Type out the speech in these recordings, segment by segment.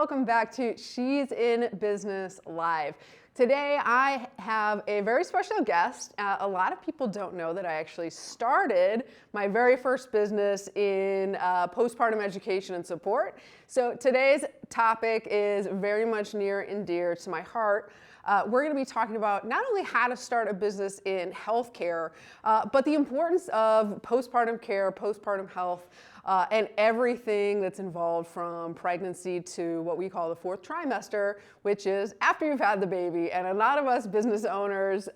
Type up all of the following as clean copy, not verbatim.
welcome back to She's in Business Live. Today I have a very special guest. A lot of people don't know that I actually started my very first business in postpartum education and support. So today's topic is very much near and dear to my heart. We're going to be talking about not only how to start a business in healthcare, but the importance of postpartum care, postpartum health, and everything that's involved from pregnancy to what we call the fourth trimester, which is after you've had the baby. And a lot of us business owners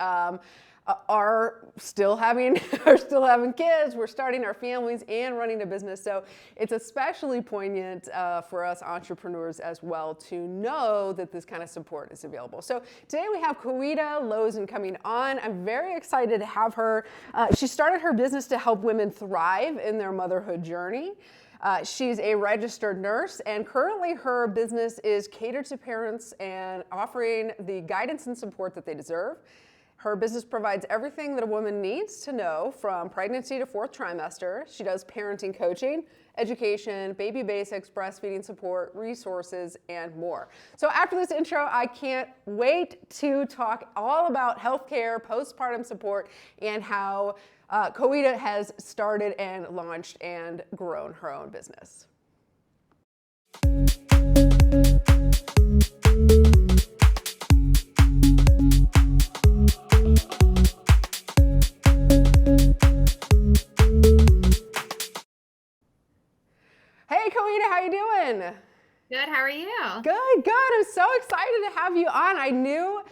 are still having kids. We're starting our families and running a business. So it's especially poignant for us entrepreneurs as well to know that this kind of support is available. So today we have Quoida Lauzon coming on. I'm very excited to have her. She started her business to help women thrive in their motherhood journey. She's a registered nurse, and currently her business is catered to parents and offering the guidance and support that they deserve. Her business provides everything that a woman needs to know from pregnancy to fourth trimester. She does parenting coaching, education, baby basics, breastfeeding support, resources, and more. So after this intro, I can't wait to talk all about healthcare, postpartum support, and how Quoida has started and launched and grown her own business. Hey, Quoida, how you doing? Good, how are you? Good. I'm so excited to have you on. I knew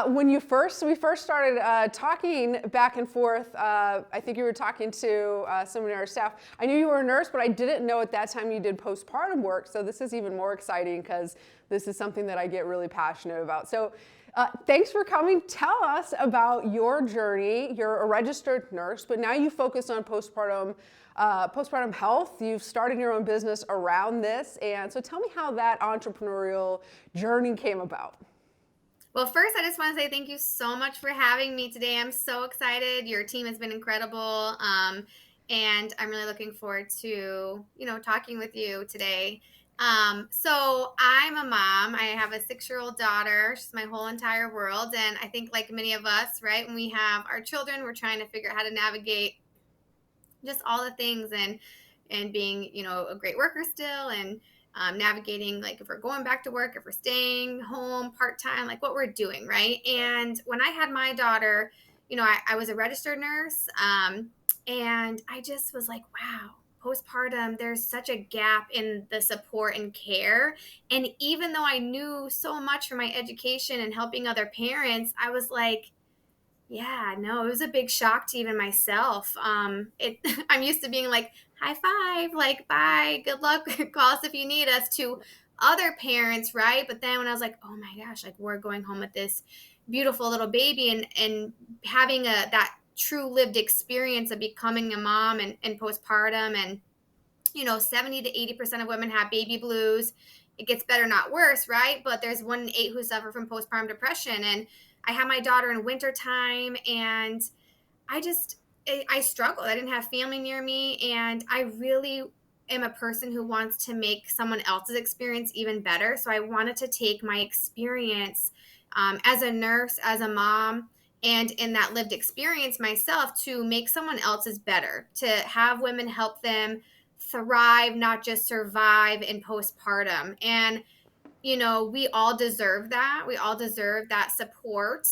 when we first started talking back and forth, I think you were talking to someone in our staff. I knew you were a nurse, but I didn't know at that time you did postpartum work. So this is even more exciting because this is something that I get really passionate about. So thanks for coming. Tell us about your journey. You're a registered nurse, but now you focus on postpartum health. You've started your own business around this. And so tell me how that entrepreneurial journey came about. Well, first, I just want to say thank you so much for having me today. I'm so excited. Your team has been incredible. And I'm really looking forward to, talking with you today. So I'm a mom. I have a 6-year-old daughter. She's my whole entire world. And I think like many of us, right, when we have our children, we're trying to figure out how to navigate just all the things and being, a great worker still and navigating like if we're going back to work, if we're staying home part-time, like what we're doing, right? And when I had my daughter, I was a registered nurse and I just was like, wow, postpartum, there's such a gap in the support and care. And even though I knew so much from my education and helping other parents, I was like, yeah, no, it was a big shock to even myself. I'm used to being like, high five, like, bye, good luck, call us if you need us to other parents, right? But then when I was like, oh my gosh, like we're going home with this beautiful little baby and having that true lived experience of becoming a mom and postpartum and, 70 to 80% of women have baby blues. It gets better, not worse, right? But there's 1 in 8 who suffer from postpartum depression. And I had my daughter in wintertime and I struggled. I didn't have family near me. And I really am a person who wants to make someone else's experience even better. So I wanted to take my experience as a nurse, as a mom, and in that lived experience myself to make someone else's better, to have women help them thrive, not just survive in postpartum. And we all deserve that. We all deserve that support.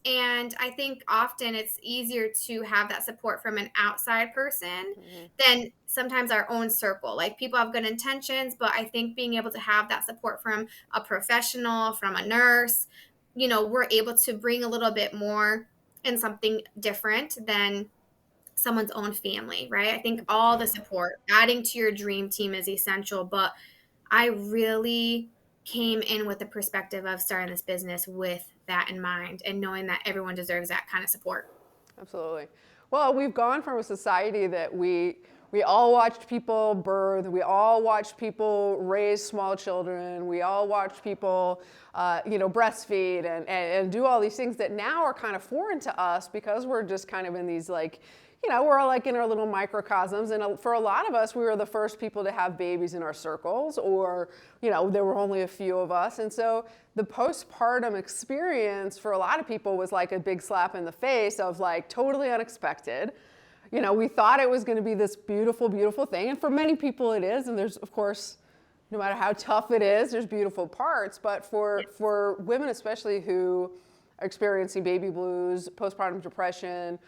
And I think often it's easier to have that support from an outside person than sometimes our own circle. Like people have good intentions, but I think being able to have that support from a professional, from a nurse, we're able to bring a little bit more and something different than someone's own family, right? I think all the support, adding to your dream team is essential, but I really came in with the perspective of starting this business with that in mind and knowing that everyone deserves that kind of support. Absolutely. Well, we've gone from a society that we We all watched people birth. We all watched people raise small children. We all watched people, breastfeed and do all these things that now are kind of foreign to us because we're just kind of in these we're all like in our little microcosms. And for a lot of us, we were the first people to have babies in our circles, or, there were only a few of us. And so the postpartum experience for a lot of people was like a big slap in the face of like totally unexpected. We thought it was going to be this beautiful, beautiful thing. And for many people it is. And there's, of course, no matter how tough it is, there's beautiful parts. But for women especially who are experiencing baby blues, postpartum depression,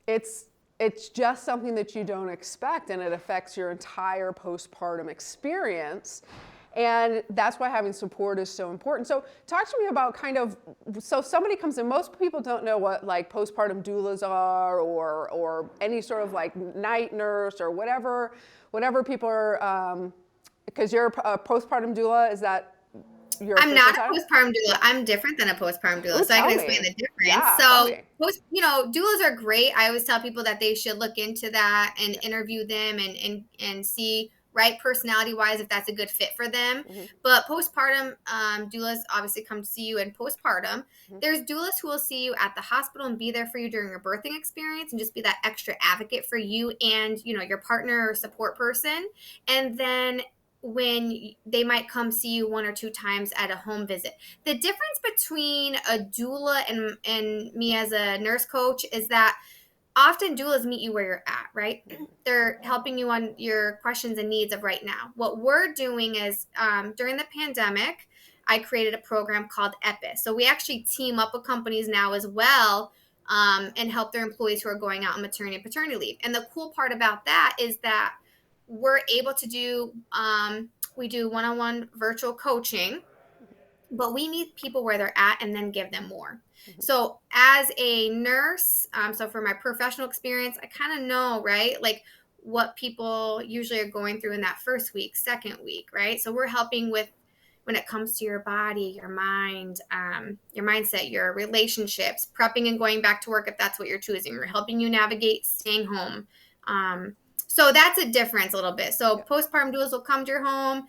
it's just something that you don't expect, and it affects your entire postpartum experience. And that's why having support is so important. So talk to me about so somebody comes in, most people don't know what like postpartum doulas are or any sort of like night nurse or whatever people are, because you're a postpartum doula, is that your I'm not a title? postpartum doula. I'm different than a postpartum doula, so I can explain the difference. Yeah, so, doulas are great. I always tell people that they should look into that and interview them and see right personality-wise if that's a good fit for them. Mm-hmm. But postpartum doulas obviously come to see you in postpartum. Mm-hmm. There's doulas who will see you at the hospital and be there for you during your birthing experience and just be that extra advocate for you and your partner or support person. And then when they might come see you 1 or 2 times at a home visit. The difference between a doula and me as a nurse coach is that often doulas meet you where you're at, right? They're helping you on your questions and needs of right now. What we're doing is during the pandemic, I created a program called EPIS. So we actually team up with companies now as well and help their employees who are going out on maternity and paternity leave. And the cool part about that is that we're able to do, we do one-on-one virtual coaching, but we meet people where they're at and then give them more. Mm-hmm. So as a nurse, so for my professional experience, I kind of know, right, like what people usually are going through in that first week, second week, right? So we're helping with when it comes to your body, your mind, your mindset, your relationships, prepping and going back to work if that's what you're choosing. We're helping you navigate staying home. So that's a difference a little bit. So postpartum doulas will come to your home,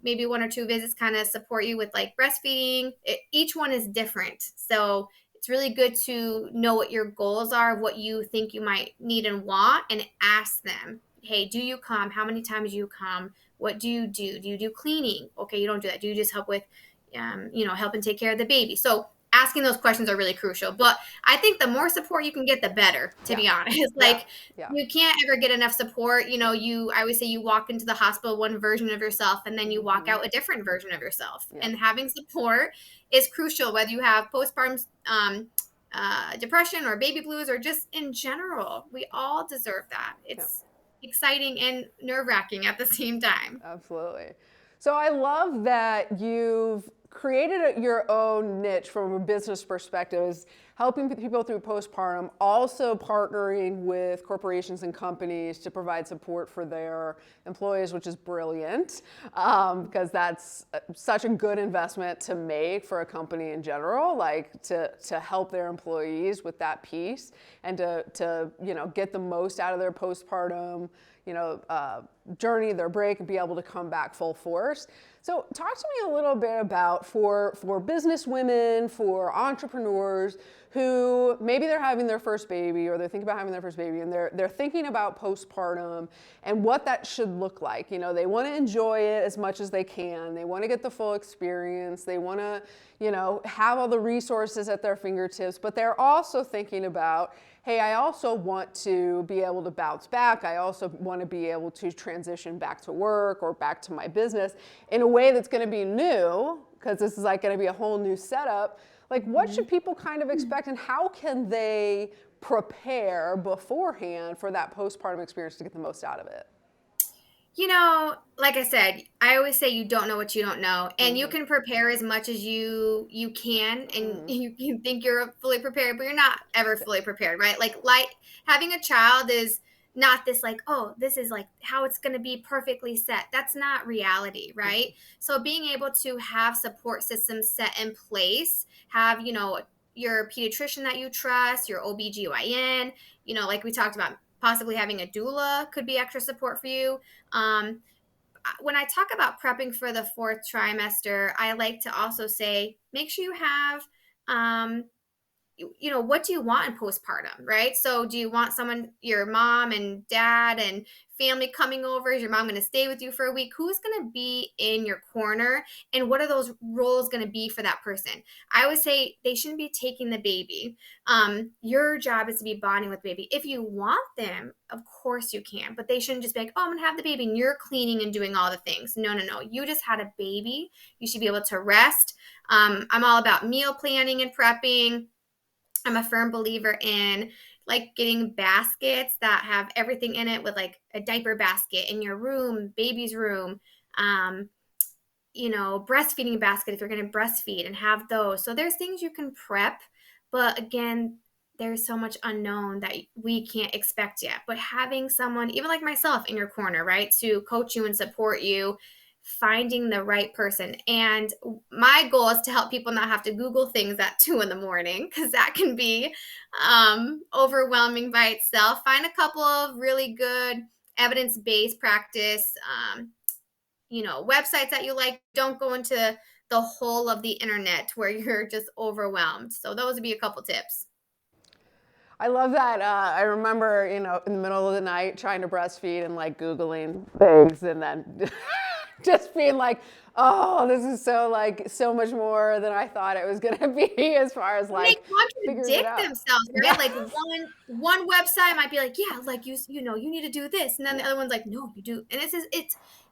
maybe 1 or 2 visits, kind of support you with like breastfeeding. Each one is different. So it's really good to know what your goals are, what you think you might need and want, and ask them, hey, do you come? How many times do you come? What do you do? Do you do cleaning? Okay, you don't do that. Do you just help with, help and take care of the baby? So asking those questions are really crucial. But I think the more support you can get, the better, to be honest. You can't ever get enough support. I always say you walk into the hospital one version of yourself and then you walk out a different version of yourself. Yeah. And having support is crucial, whether you have postpartum depression or baby blues or just in general. We all deserve that. It's exciting and nerve-wracking at the same time. Absolutely. So I love that you've created your own niche from a business perspective, is helping people through postpartum, also partnering with corporations and companies to provide support for their employees, which is brilliant, because that's such a good investment to make for a company in general, like to help their employees with that piece and to get the most out of their postpartum journey, their break, and be able to come back full force. So talk to me a little bit about for business women, for entrepreneurs who maybe they're having their first baby or they're thinking about having their first baby and they're thinking about postpartum and what that should look like. They want to enjoy it as much as they can. They want to get the full experience. They want to, have all the resources at their fingertips, but they're also thinking about, hey, I also want to be able to bounce back. I also want to be able to transition back to work or back to my business in a way that's going to be new, because this is like going to be a whole new setup. Like, what should people kind of expect, and how can they prepare beforehand for that postpartum experience to get the most out of it? Like I said, I always say you don't know what you don't know, and you can prepare as much as you can, and you think you're fully prepared, but you're not ever fully prepared, right? Like having a child is not this like, oh, this is like how it's going to be perfectly set. That's not reality, right? So being able to have support systems set in place, have, your pediatrician that you trust, your OBGYN, like we talked about, possibly having a doula could be extra support for you. When I talk about prepping for the fourth trimester, I like to also say make sure you have what do you want in postpartum, right? So do you want someone, your mom and dad and family coming over? Is your mom going to stay with you for a week? Who's going to be in your corner, and what are those roles going to be for that person? I always say they shouldn't be taking the baby. Your job is to be bonding with the baby. If you want them, of course you can, but they shouldn't just be like, oh, I'm going to have the baby and you're cleaning and doing all the things. No, no, no. You just had a baby. You should be able to rest. I'm all about meal planning and prepping. I'm a firm believer in like getting baskets that have everything in it, with like a diaper basket in your room, baby's room, um, breastfeeding basket if you're going to breastfeed, and have those. So there's things you can prep, but again, there's so much unknown that we can't expect yet. But having someone, even like myself, in your corner, right, to coach you and support you, finding the right person. And my goal is to help people not have to Google things at 2 a.m, because that can be overwhelming by itself. Find a couple of really good evidence-based practice, websites that you like. Don't go into the whole of the internet where you're just overwhelmed. So those would be a couple tips. I love that. I remember, in the middle of the night trying to breastfeed and like Googling things, and then just being like, oh, this is so much more than I thought it was going to be as far as They like figuring it contradict out. themselves, right? Yeah. Like one website might be like, yeah, like you need to do this, and then the other one's like, no, you do. And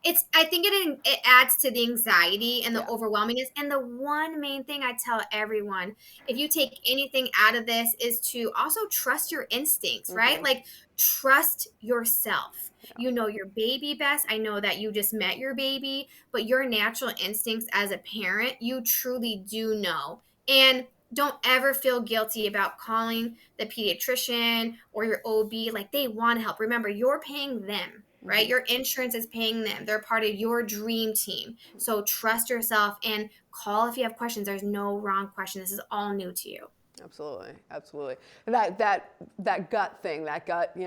it's I think it adds to the anxiety and the Yeah. overwhelmingness. And the one main thing I tell everyone, if you take anything out of this, is to also trust your instincts, right? Mm-hmm. Like trust yourself. Yeah. You know your baby best. I know that you just met your baby, but your natural instincts as a parent, you truly do know. And don't ever feel guilty about calling the pediatrician or your OB. Like, they want to help. Remember, you're paying them, right? Mm-hmm. Your insurance is paying them. They're part of your dream team. So trust yourself and call if you have questions. There's no wrong question. This is all new to you. Absolutely, absolutely. That gut thing, that gut, you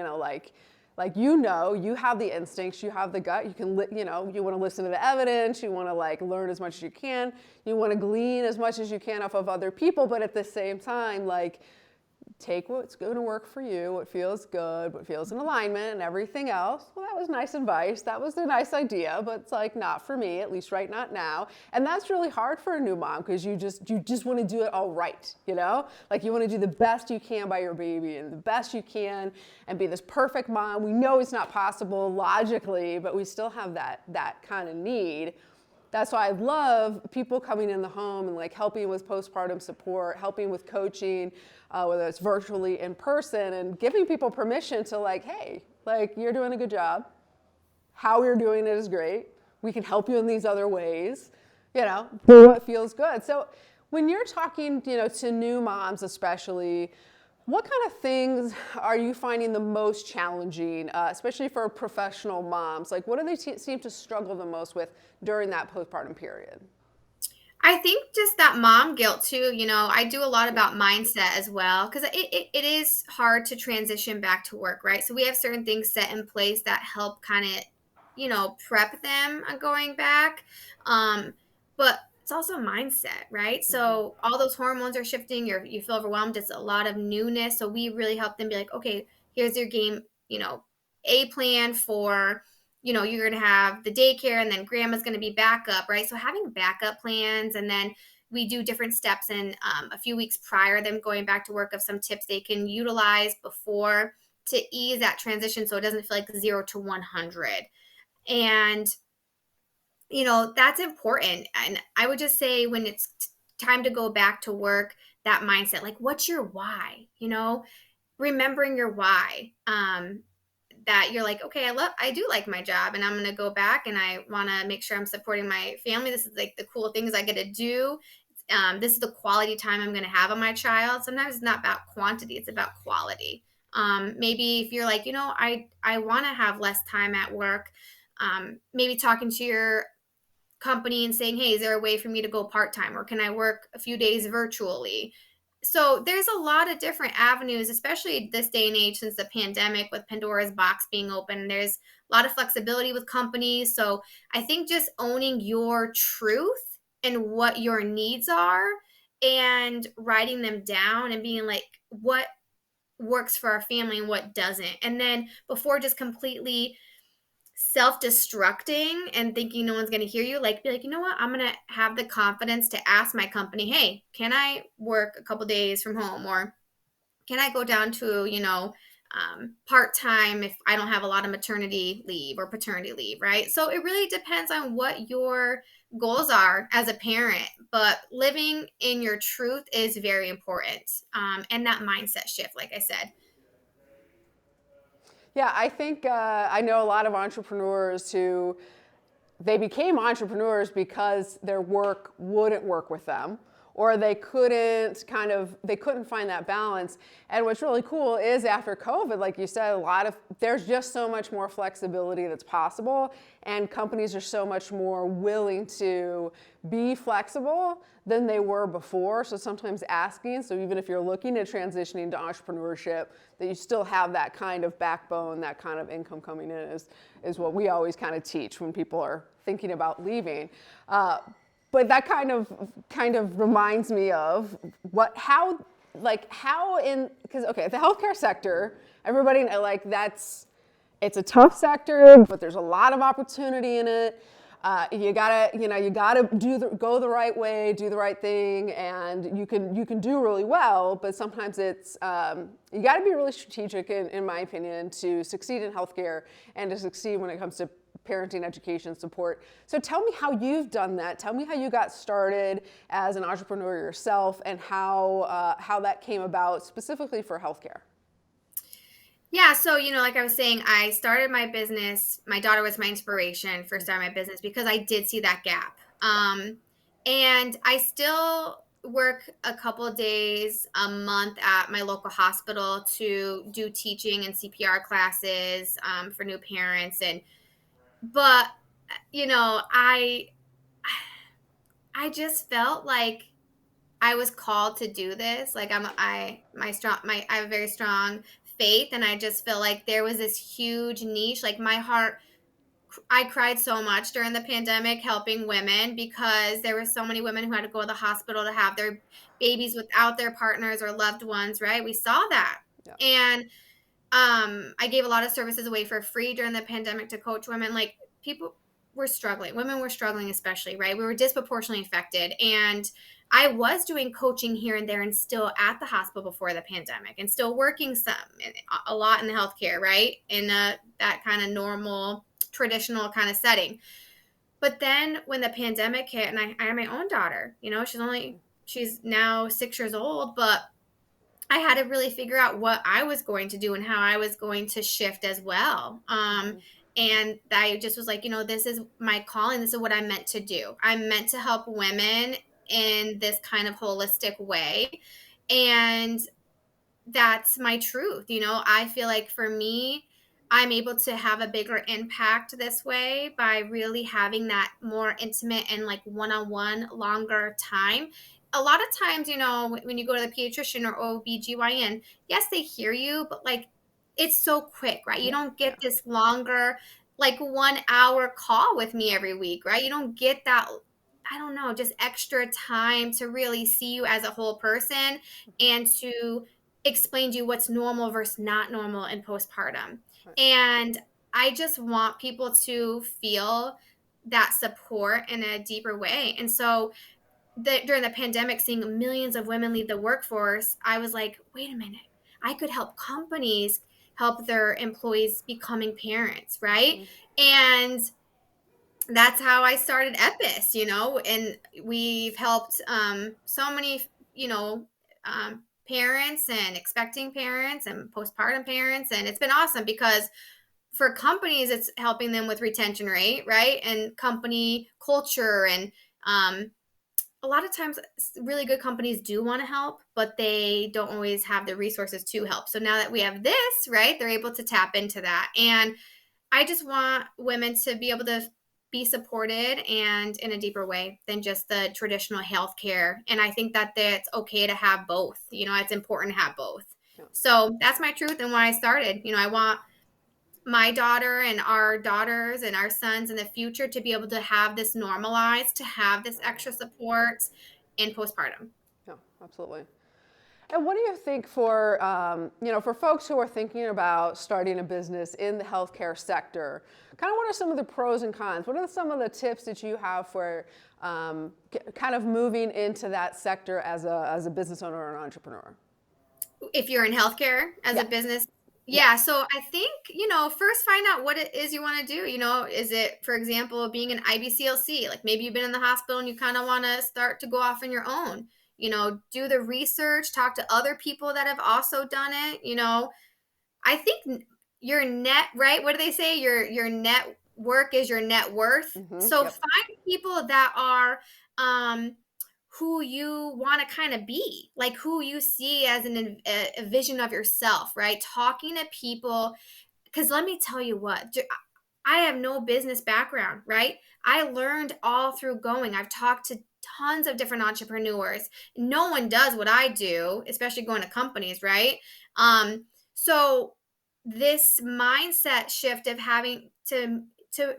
have the instincts, you have the gut. You can, you want to listen to the evidence. You want to like learn as much as you can. You want to glean as much as you can off of other people, but at the same time, like, take what's going to work for you, what feels good, what feels in alignment, and everything else. Well, that was nice advice. That was a nice idea, but it's like not for me, at least right not now. And that's really hard for a new mom, because you just want to do it all right, Like, you want to do the best you can by your baby and the best you can and be this perfect mom. We know it's not possible logically, but we still have that kind of need. That's why I love people coming in the home and like helping with postpartum support, helping with coaching, whether it's virtually, in person, and giving people permission to like, hey, like, you're doing a good job. How you're doing it is great. We can help you in these other ways. Do what feels good. So when you're talking, to new moms especially, what kind of things are you finding the most challenging, especially for professional moms? Like, what do they seem to struggle the most with during that postpartum period? I think just that mom guilt too. I do a lot about mindset as well, because it is hard to transition back to work, right? So we have certain things set in place that help kind of, prep them on going back. But it's also mindset, right? Mm-hmm. So all those hormones are shifting. You feel overwhelmed. It's a lot of newness. So we really help them be like, okay, here's your game, a plan for, you're going to have the daycare, and then grandma's going to be backup, right? So having backup plans, and then we do different steps in a few weeks prior them going back to work, of some tips they can utilize before to ease that transition, so it doesn't feel like 0 to 100. And that's important. And I would just say, when it's time to go back to work, that mindset, like, what's your why? Remembering your why. That you're like, okay, I do like my job, and I'm going to go back, and I want to make sure I'm supporting my family. This is like the cool things I get to do. This is the quality time I'm going to have on my child. Sometimes it's not about quantity, it's about quality. Maybe if you're like, I want to have less time at work, maybe talking to your company and saying, hey, is there a way for me to go part-time, or can I work a few days virtually? So there's a lot of different avenues, especially this day and age since the pandemic with Pandora's box being open. There's a lot of flexibility with companies. So I think just owning your truth and what your needs are and writing them down and being like, what works for our family and what doesn't. And then before just completely self-destructing and thinking no one's going to hear you, like be like, you know what, I'm going to have the confidence to ask my company, hey, can I work a couple days from home, or can I go down to, part-time if I don't have a lot of maternity leave or paternity leave, right? So it really depends on what your goals are as a parent, but living in your truth is very important, and that mindset shift, like I said. Yeah, I think I know a lot of entrepreneurs who they became entrepreneurs because their work wouldn't work with them, or they couldn't find that balance. And what's really cool is after COVID, like you said, there's just so much more flexibility that's possible, and companies are so much more willing to be flexible than they were before. So sometimes asking, so even if you're looking at transitioning to entrepreneurship, that you still have that kind of backbone, that kind of income coming in is what we always kind of teach when people are thinking about leaving. But that kind of reminds me of because okay, the healthcare sector, everybody like it's a tough sector, but there's a lot of opportunity in it. You gotta go the right way, do the right thing, and you can do really well. But sometimes you gotta be really strategic, in my opinion, to succeed in healthcare and to succeed when it comes to parenting, education, support. So tell me how you've done that. Tell me how you got started as an entrepreneur yourself, and how that came about specifically for healthcare. Yeah, so like I was saying, I started my business. My daughter was my inspiration for starting my business because I did see that gap. And I still work a couple of days a month at my local hospital to do teaching and CPR classes, for new parents. But you know, I just felt like I was called to do this. Like I have a very strong faith, and I just feel like there was this huge niche. Like my heart, I cried so much during the pandemic helping women because there were so many women who had to go to the hospital to have their babies without their partners or loved ones, right? We saw that. Yeah. And I gave a lot of services away for free during the pandemic to coach women. Like people were struggling, women were struggling, especially, right? We were disproportionately affected. And I was doing coaching here and there and still at the hospital before the pandemic and still working a lot in the healthcare, right? In that kind of normal, traditional kind of setting. But then when the pandemic hit, and I have my own daughter, she's now 6 years old, but I had to really figure out what I was going to do and how I was going to shift as well. And I just was like, this is my calling. This is what I'm meant to do. I'm meant to help women in this kind of holistic way. And that's my truth. I feel like for me, I'm able to have a bigger impact this way by really having that more intimate and like one-on-one longer time. A lot of times, when you go to the pediatrician or OBGYN, yes, they hear you, but like it's so quick, right? You Yeah. don't Yeah. get this longer, like 1 hour call with me every week, right? You don't get that, I don't know, just extra time to really see you as a whole person and to explain to you what's normal versus not normal in postpartum. Right. And I just want people to feel that support in a deeper way. And so during the pandemic, seeing millions of women leave the workforce, I was like, wait a minute, I could help companies help their employees becoming parents, right? And that's how I started Epis, and we've helped so many, parents and expecting parents and postpartum parents. And it's been awesome because for companies, it's helping them with retention rate, right? And company culture. And a lot of times, really good companies do want to help, but they don't always have the resources to help. So now that we have this, right, they're able to tap into that. And I just want women to be able to be supported and in a deeper way than just the traditional healthcare. And I think that it's okay to have both. It's important to have both. Yeah. So that's my truth and why I started. I want my daughter and our daughters and our sons in the future to be able to have this normalized, to have this extra support in postpartum. Yeah, absolutely. And what do you think for, for folks who are thinking about starting a business in the healthcare sector, kind of what are some of the pros and cons? What are some of the tips that you have for kind of moving into that sector as a business owner or an entrepreneur? If you're in healthcare as a business, so I think, first find out what it is you want to do. Is it, for example, being an IBCLC? Like maybe you've been in the hospital and you kind of want to start to go off on your own. Do the research, talk to other people that have also done it. I think your net, right? What do they say? Your network is your net worth. So find people that are who you want to kind of be, like who you see as a vision of yourself, right? Talking to people, because let me tell you what, I have no business background, right? I learned all through going. I've talked to tons of different entrepreneurs. No one does what I do, especially going to companies, right? So this mindset shift of having to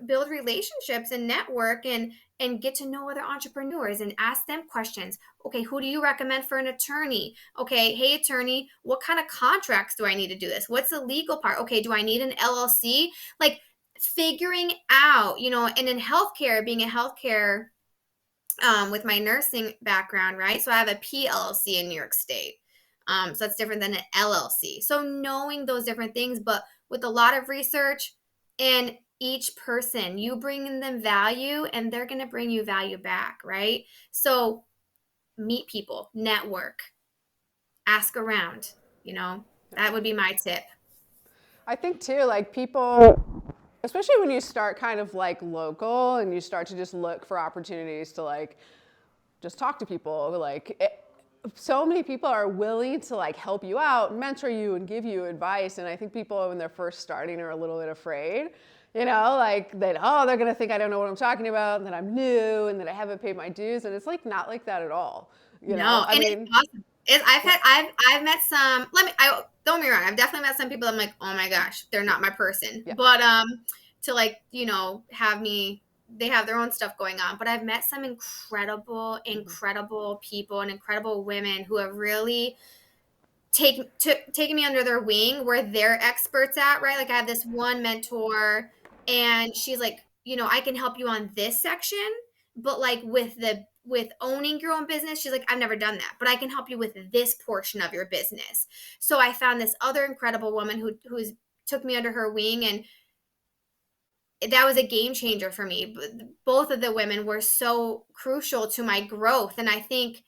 build relationships and network and get to know other entrepreneurs and ask them questions. Okay, who do you recommend for an attorney? Okay, hey attorney, what kind of contracts do I need to do this? What's the legal part? Okay, do I need an LLC? Like figuring out, and in healthcare, being a healthcare with my nursing background, right? So I have a PLLC in New York State. So that's different than an LLC. So knowing those different things, but with a lot of research and each person, you bring them value and they're going to bring you value back, right? So meet people, network, ask around, that would be my tip. I think too, like people, especially when you start kind of like local and you start to just look for opportunities to like just talk to people, so many people are willing to like help you out, mentor you, and give you advice. And I think people when they're first starting are a little bit afraid, like that, they're gonna think I don't know what I'm talking about, and that I'm new, and that I haven't paid my dues. And it's like not like that at all. No, I mean, it's awesome. I've met some. Don't get me wrong. I've definitely met some people. I'm like, oh my gosh, they're not my person. Yeah. But to have me. They have their own stuff going on, but I've met some incredible people and incredible women who have really taken me under their wing where they're experts at, right? Like I have this one mentor and she's like, I can help you on this section, but like with owning your own business, she's like, I've never done that, but I can help you with this portion of your business. So I found this other incredible woman who's took me under her wing, and that was a game changer for me. Both of the women were so crucial to my growth. And I think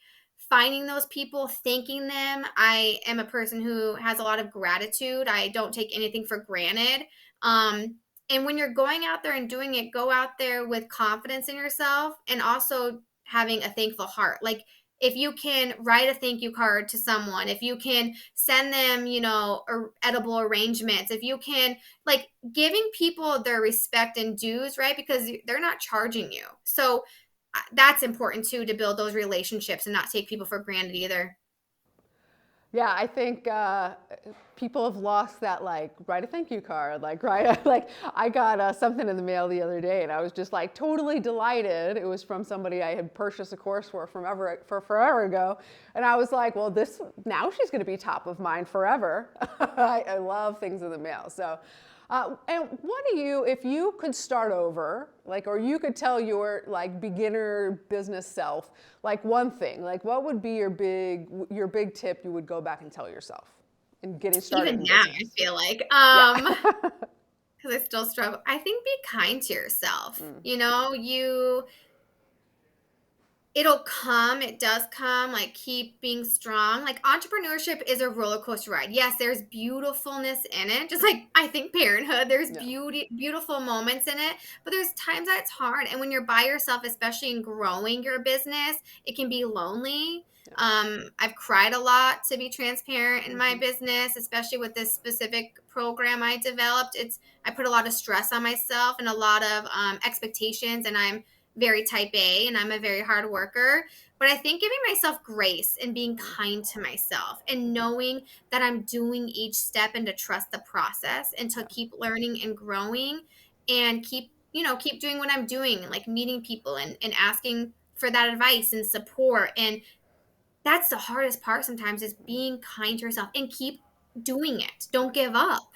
finding those people, thanking them, I am a person who has a lot of gratitude. I don't take anything for granted. And when you're going out there and doing it, go out there with confidence in yourself and also having a thankful heart. Like if you can write a thank you card to someone, if you can send them, edible arrangements, if you can, like giving people their respect and dues, right? Because they're not charging you. So that's important too, to build those relationships and not take people for granted either. Yeah, I think people have lost that, like, write a thank you card, right? Like, I got something in the mail the other day, and I was just like totally delighted. It was from somebody I had purchased a course for forever ago, and I was like, well, now she's going to be top of mind forever. I love things in the mail. So, and what do you, if you could start over, or you could tell your beginner business self, one thing, what would be your big tip you would go back and tell yourself in getting started? Even now, I feel like, because I still struggle. I think be kind to yourself. It'll come. It does come. Like keep being strong. Like entrepreneurship is a roller coaster ride. Yes, there's beautifulness in it. Just like I think parenthood, there's beautiful moments in it. But there's times that it's hard. And when you're by yourself, especially in growing your business, it can be lonely. I've cried a lot, to be transparent, in my business, especially with this specific program I developed, I put a lot of stress on myself and a lot of expectations, and I'm very type A and I'm a very hard worker. But I think giving myself grace and being kind to myself and knowing that I'm doing each step and to trust the process and to keep learning and growing and keep doing what I'm doing, like meeting people and asking for that advice and support. And that's the hardest part sometimes, is being kind to yourself and keep doing it. Don't give up.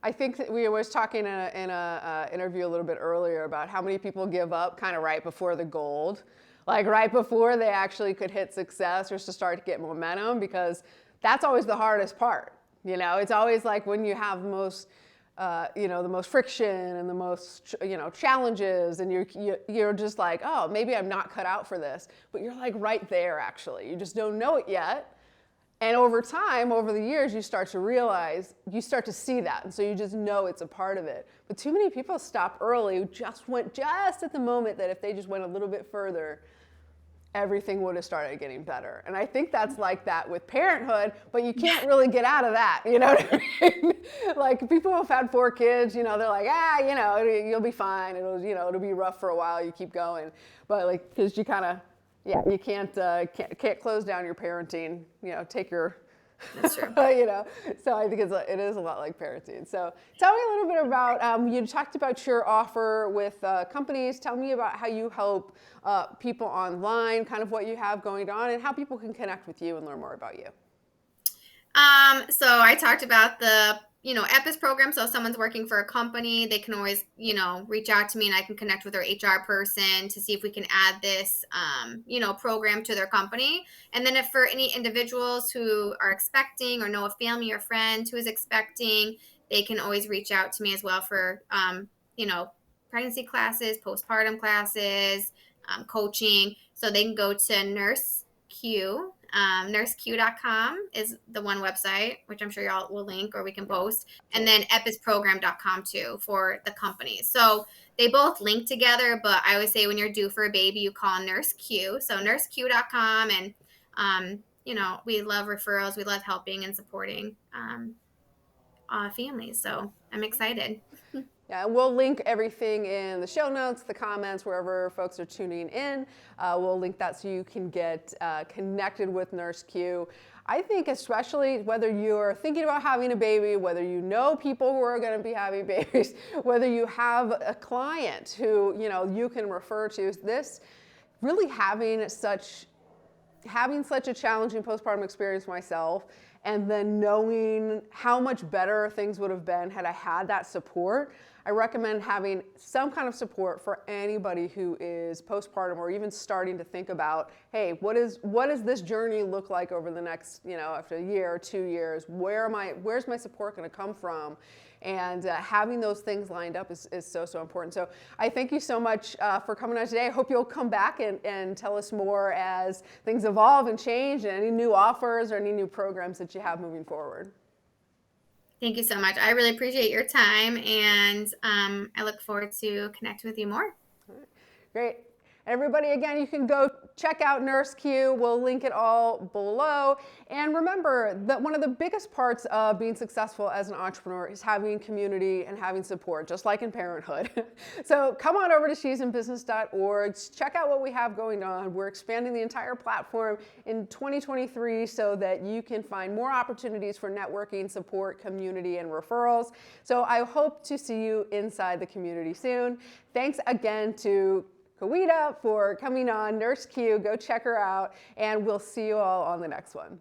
I think that we was talking in a interview a little bit earlier about how many people give up kind of right before the gold, like right before they actually could hit success or to start to get momentum, because that's always the hardest part. It's always like when you have the most, the most friction and the most, challenges, and you're just like, oh, maybe I'm not cut out for this, but you're like right there actually. You just don't know it yet. And over time, over the years, you start to realize, you start to see that. And so you just know it's a part of it. But too many people stop early who just went just at the moment that if they just went a little bit further, everything would have started getting better. And I think that's like that with parenthood, but you can't really get out of that. You know what I mean? Like people who've had 4 kids, they're like, you'll be fine. It'll be rough for a while. You keep going. But like, because you kind of, you can't close down your parenting. Take your. That's true. So I think it is a lot like parenting. So tell me a little bit about, you talked about your offer with companies. Tell me about how you help people online, kind of what you have going on, and how people can connect with you and learn more about you. So I talked about the EPIS program. So if someone's working for a company, they can always, reach out to me and I can connect with their HR person to see if we can add this, program to their company. And then if for any individuals who are expecting or know a family or friend who is expecting, they can always reach out to me as well for, pregnancy classes, postpartum classes, coaching. So they can go to NurseQ. NurseQ.com is the one website, which I'm sure y'all will link or we can post. And then episprogram.com too for the companies. So they both link together, but I always say when you're due for a baby, you call NurseQ. So NurseQ.com, and, we love referrals. We love helping and supporting families. So I'm excited. Yeah, and we'll link everything in the show notes, the comments, wherever folks are tuning in. We'll link that so you can get connected with NurseQ. I think especially whether you're thinking about having a baby, whether you know people who are going to be having babies, whether you have a client who you can refer to, this really having such a challenging postpartum experience myself, and then knowing how much better things would have been had I had that support. I recommend having some kind of support for anybody who is postpartum or even starting to think about, hey, what does this journey look like over the next, after a year or 2 years? Where's my support going to come from? And having those things lined up is so important. So I thank you so much for coming on today. I hope you'll come back and tell us more as things evolve and change, and any new offers or any new programs that you have moving forward. Thank you so much. I really appreciate your time, and I look forward to connecting with you more. All right. Great. Everybody, again, you can go check out NurseQ. We'll link it all below. And remember that one of the biggest parts of being successful as an entrepreneur is having community and having support, just like in parenthood. So come on over to she'sinbusiness.org. Check out what we have going on. We're expanding the entire platform in 2023 so that you can find more opportunities for networking, support, community, and referrals. So I hope to see you inside the community soon. Thanks again to Quoida for coming on, NurseQ. Go check her out, and we'll see you all on the next one.